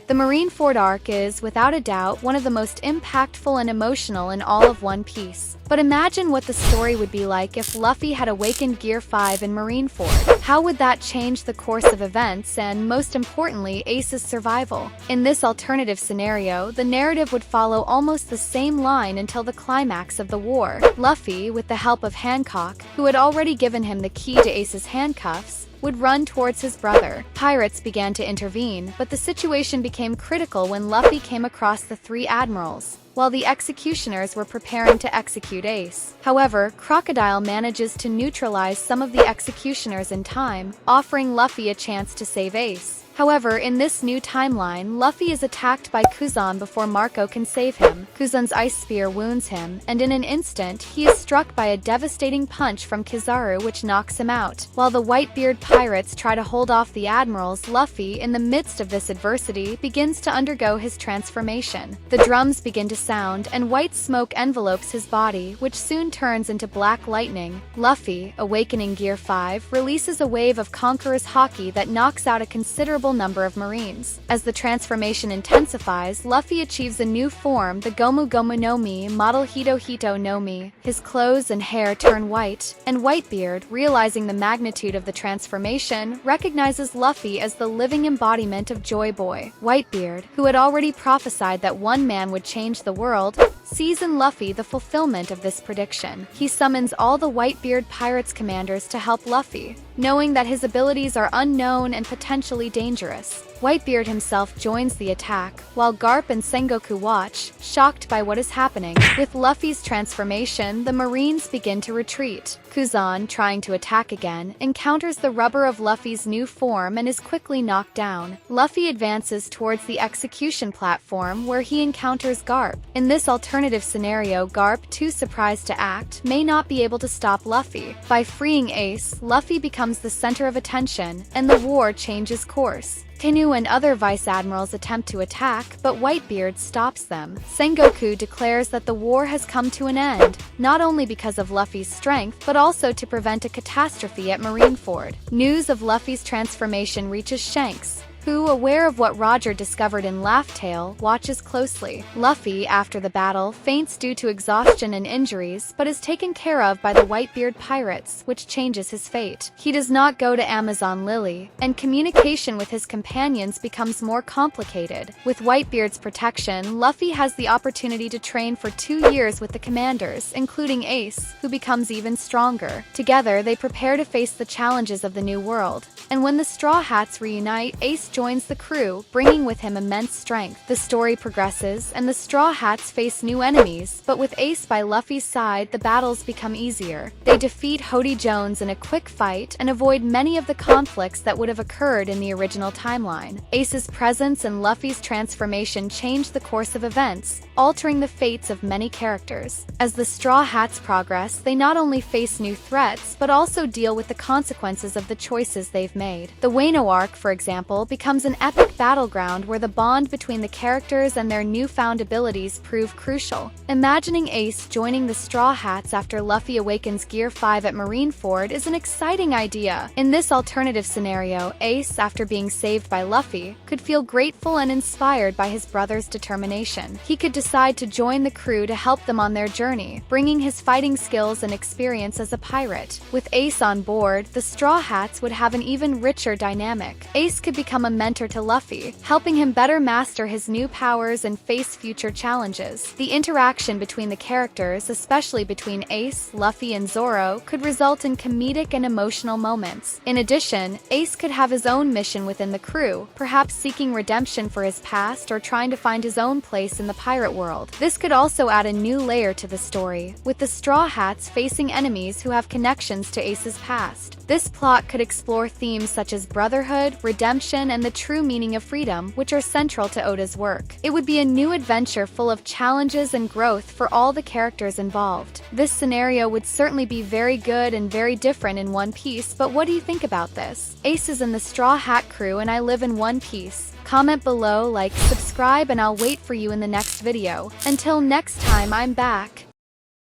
The Marineford arc is, without a doubt, one of the most impactful and emotional in all of One Piece. But imagine what the story would be like if Luffy had awakened Gear 5 in Marineford. How would that change the course of events and, most importantly, Ace's survival? In this alternative scenario, the narrative would follow almost the same line until the climax of the war. Luffy, with the help of Hancock, who had already given him the key to Ace's handcuffs, would run towards his brother. Pirates began to intervene, but the situation became critical when Luffy came across the three admirals, while the executioners were preparing to execute Ace. However, Crocodile manages to neutralize some of the executioners in time, offering Luffy a chance to save Ace. However, in this new timeline, Luffy is attacked by Kuzan before Marco can save him. Kuzan's ice spear wounds him, and in an instant, he is struck by a devastating punch from Kizaru which knocks him out. While the Whitebeard pirates try to hold off the admirals, Luffy, in the midst of this adversity, begins to undergo his transformation. The drums begin to sound, and white smoke envelopes his body, which soon turns into black lightning. Luffy, awakening Gear 5, releases a wave of Conqueror's Haki that knocks out a considerable number of Marines. As the transformation intensifies, Luffy achieves a new form, the Gomu Gomu no Mi, Model Hito Hito no Mi. His clothes and hair turn white, and Whitebeard, realizing the magnitude of the transformation, recognizes Luffy as the living embodiment of Joy Boy. Whitebeard, who had already prophesied that one man would change the world, sees in Luffy the fulfillment of this prediction. He summons all the Whitebeard Pirates commanders to help Luffy, knowing that his abilities are unknown and potentially dangerous. Whitebeard himself joins the attack, while Garp and Sengoku watch, shocked by what is happening. With Luffy's transformation, the Marines begin to retreat. Kuzan, trying to attack again, encounters the rubber of Luffy's new form and is quickly knocked down. Luffy advances towards the execution platform where he encounters Garp. In this alternative scenario, Garp, too surprised to act, may not be able to stop Luffy. By freeing Ace, Luffy becomes the center of attention, and the war changes course. Kenu and other vice admirals attempt to attack, but Whitebeard stops them. Sengoku declares that the war has come to an end, not only because of Luffy's strength, but also to prevent a catastrophe at Marineford. News of Luffy's transformation reaches Shanks, who, aware of what Roger discovered in Laugh Tale, watches closely. Luffy, after the battle, faints due to exhaustion and injuries, but is taken care of by the Whitebeard pirates, which changes his fate. He does not go to Amazon Lily, and communication with his companions becomes more complicated. With Whitebeard's protection, Luffy has the opportunity to train for 2 years with the commanders, including Ace, who becomes even stronger. Together, they prepare to face the challenges of the new world. And when the Straw Hats reunite, Ace joins the crew, bringing with him immense strength. The story progresses, and the Straw Hats face new enemies, but with Ace by Luffy's side, the battles become easier. They defeat Hody Jones in a quick fight and avoid many of the conflicts that would have occurred in the original timeline. Ace's presence and Luffy's transformation change the course of events, altering the fates of many characters. As the Straw Hats progress, they not only face new threats, but also deal with the consequences of the choices they've made. The Wano arc, for example, becomes an epic battleground where the bond between the characters and their newfound abilities prove crucial. Imagining Ace joining the Straw Hats after Luffy awakens Gear 5 at Marineford is an exciting idea. In this alternative scenario, Ace, after being saved by Luffy, could feel grateful and inspired by his brother's determination. He could decide to join the crew to help them on their journey, bringing his fighting skills and experience as a pirate. With Ace on board, the Straw Hats would have an even richer dynamic. Ace could become a mentor to Luffy, helping him better master his new powers and face future challenges. The interaction between the characters, especially between Ace, Luffy, and Zoro, could result in comedic and emotional moments. In addition, Ace could have his own mission within the crew, perhaps seeking redemption for his past or trying to find his own place in the pirate world. This could also add a new layer to the story, with the Straw Hats facing enemies who have connections to Ace's past. This plot could explore themes such as brotherhood, redemption, and the true meaning of freedom, which are central to Oda's work. It would be a new adventure full of challenges and growth for all the characters involved. This scenario would certainly be very good and very different in One Piece, but what do you think about this? Ace is in the Straw Hat crew and I live in One Piece. Comment below, like, subscribe, and I'll wait for you in the next video. Until next time, I'm back.